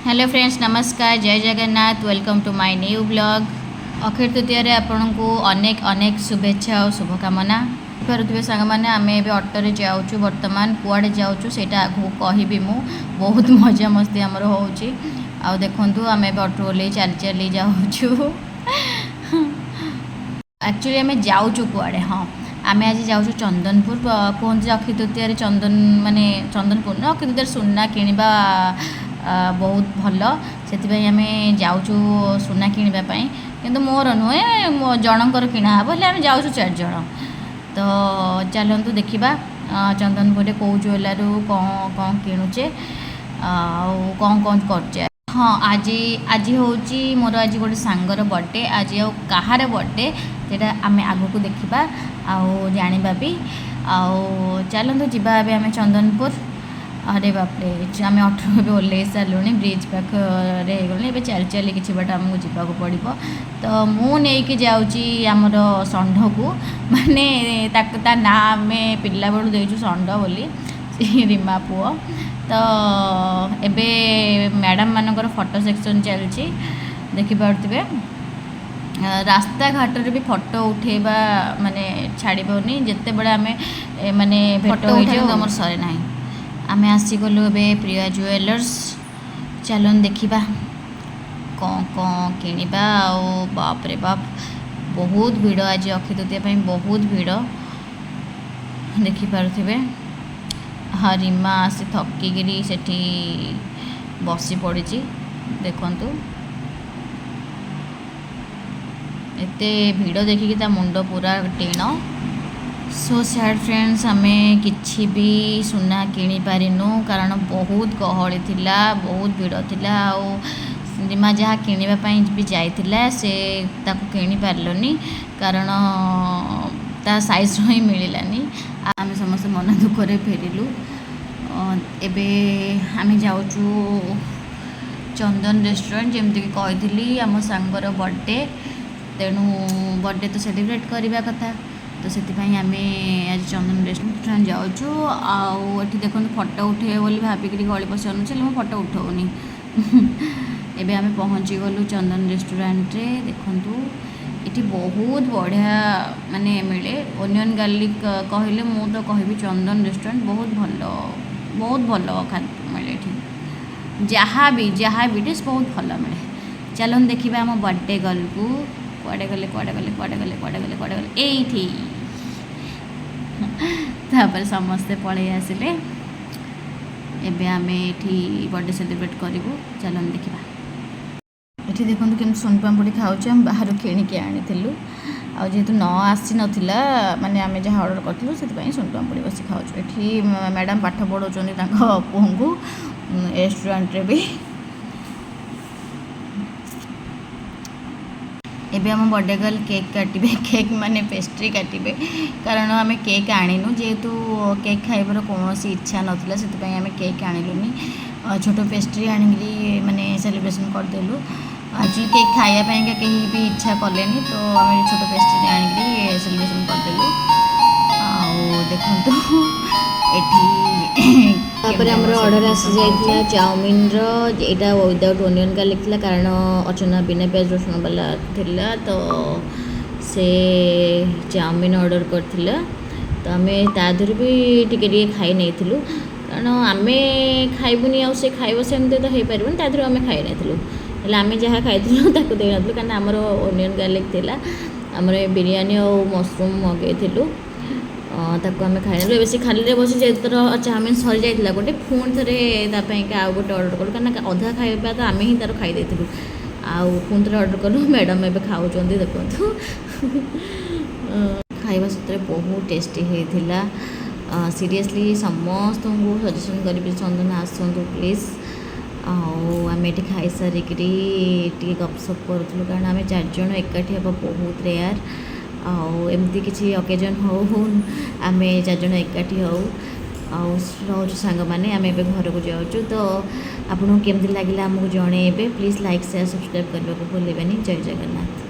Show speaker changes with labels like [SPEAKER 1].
[SPEAKER 1] Hello friends नमस्कार जय Jagannath welcome to my new blog Akshaya Tritiya आपन को अनेक अनेक शुभेच्छा और शुभकामना पारे सांग मैंने आम ए अटोरे जाऊँ बर्तमान कुआड़े जाऊँ से आगे कहबी मु बहुत मजा मस्ती आमर हो देखु आम ए अटो ओल्ल चली चली जाऊँ एक्चुअली आम जाऊँ कुआड़े हाँ आम आज जाऊँ चंदनपुर कहते अक्षय तृतीय चंदन माने चंदनपुर न अक्षय तृतीय सुना किणवा बहुत भल से आम जाऊँ सुना किणापी कि मोर नुहे मो जनकर किणा हे बोले आम जाऊँ 4 जन तो चलतु देखा चंदनपुर कौ ज्वेलर कौन कौन किणुचे कौन कौन कर हाँ आज आज हूँ मोर आज गोटे सांगर बर्थडे आज कहार बर्थडे सेटा आम आग को देखा आउ जाना भी आउ चलतु जावा आम चंदनपुर अरे बापरे आम अटो भी ओल्ल सारूँ ब्रिज पाखे गले चल चली कि बाट आमको जावाक पड़ो तो मुझे जामर षंढ को माने ता ना आम पिला बेलू देचु षंढ बोली रीमा पुओ तो एबे मैडम मानकर फोटो सेक्शन चलती देखिपे रास्ता घाट भी फोटो उठेबा माने छाड़बनी जिते बड़े आम माने फोटो उठे सरे ना आम आसीगलु ए प्रिया ज्वेलर्स चलन देखा कौन कौन किणवा बाप रे बाप बहुत भिड़ आज अक्षय तृतीय बहुत भिड़ देखिपे हाँ रीमा आसी थकिकी सेठी बसी पड़ी देखु एते भिड़ देखिकी ता मुंड पूरा टीण सो सैड फ्रेंड्स आमे किछि भी सुना किणी पारिनु कारण बहुत गहली थिला बहुत भिड़ थिला रीमा जहाँ किणापी भी जाइथिला से ताकु किणी पारलनी कारण ता साइज ही मिलानी आम समस्त मन दुखरे फेरिलु एबे आम जाऊँ चंदन रेस्टोरेंट जमती कही आम सांगर बर्थडे तेणु बर्थडे तो सेलिब्रेट करवा कथा तो से आम आज चंदन रेस्टोरेंट जाऊँ आठी देखो फोटो उठे बोली भाविक गली पशि अनुसार मुझे फोटो उठाऊनी एबे आम पहुँची गलु चंदन रेस्टोरेंट रे देखु ये बहुत बढ़िया माने मिले ओनियन गार्लिक कहले मु तो कहबी चंदन रेस्टोरेंट बहुत भल खाद्य मिले ये जहाँ भी डिश बहुत भल मिले चलन देखा आम बर्थडे गर्ल को कुआड़े गले एठी तापर समस्ते पलि आसिले एबे आमे एठी बर्थडे सेलिब्रेट करूँ चलन देखा ये देखो कि सोनपापड़ी खाऊँ आम बाहर किणिकी आनी जेहेतु न आसी नाला माने आम जहाँ ऑर्डर करूँ से सोनपापड़ी बस खाऊँ ये मैडम पाठ पढ़ाऊँ पुओं को रेस्टोरेंट रे भी एबे हम बर्थडे गर्ल केक काटे केक माने पेस्ट्री काटे कारण आम केक आणीनु जेहेतु केक खाइबार कौन इच्छा नाला से आम केक आणिलुनी छोट पेस्ट्री आनिकी माने सेलिब्रेशन करदेलु आज केक खायापाई कहीं भी इच्छा कले तो आम छोट पेस्ट्री आनिकी सेलिब्रेशन करदेलु देखु तापर आमर ऑर्डर आसी जाइए चाउमिन रा विदाउट ओनियन गार्लिक थिला कारण अर्चना बिना प्याज रसुण वाला थिला तो से चाउमिन ऑर्डर करथिला तो आम तादर भी टिके खाई नहीं कारण आम खाइबुनी आ से खाइब सेमती तो हो पार तादर आम खाई नहीं आम जहाँ खाई देना कारण आमर ओनियन गार्लिक थिला आमर बिरयानी और मशरूम मगेलु ताको आम खाई बेस खाली बस जेतर चाउमिन सरी जाइए गोटे पुणी थे आउ गोटे ऑर्डर कलु कारण अधा खाइबा तो आम ही तार खाई आउ पुणी थे ऑर्डर कलु मैडम एवं खाऊँ देखु खाइबा सतरे बहुत टेस्टी होता सीरियसली समस्त को सजेसन करी चंदन आसतु प्लीज आम ये खाई सारिक गपसप करूँ कारण आम 4 जन एकाठी हम बहुत रेयर एमती किसी ओकेजन हो आम 4 जन एकाठी रोज सांग मैंने आम ए घर को जाऊँ तो आपको केमती लगे आमको जन प्लीज लाइक शेयर सब्सक्राइब करने को भूलें जय जगन्नाथ।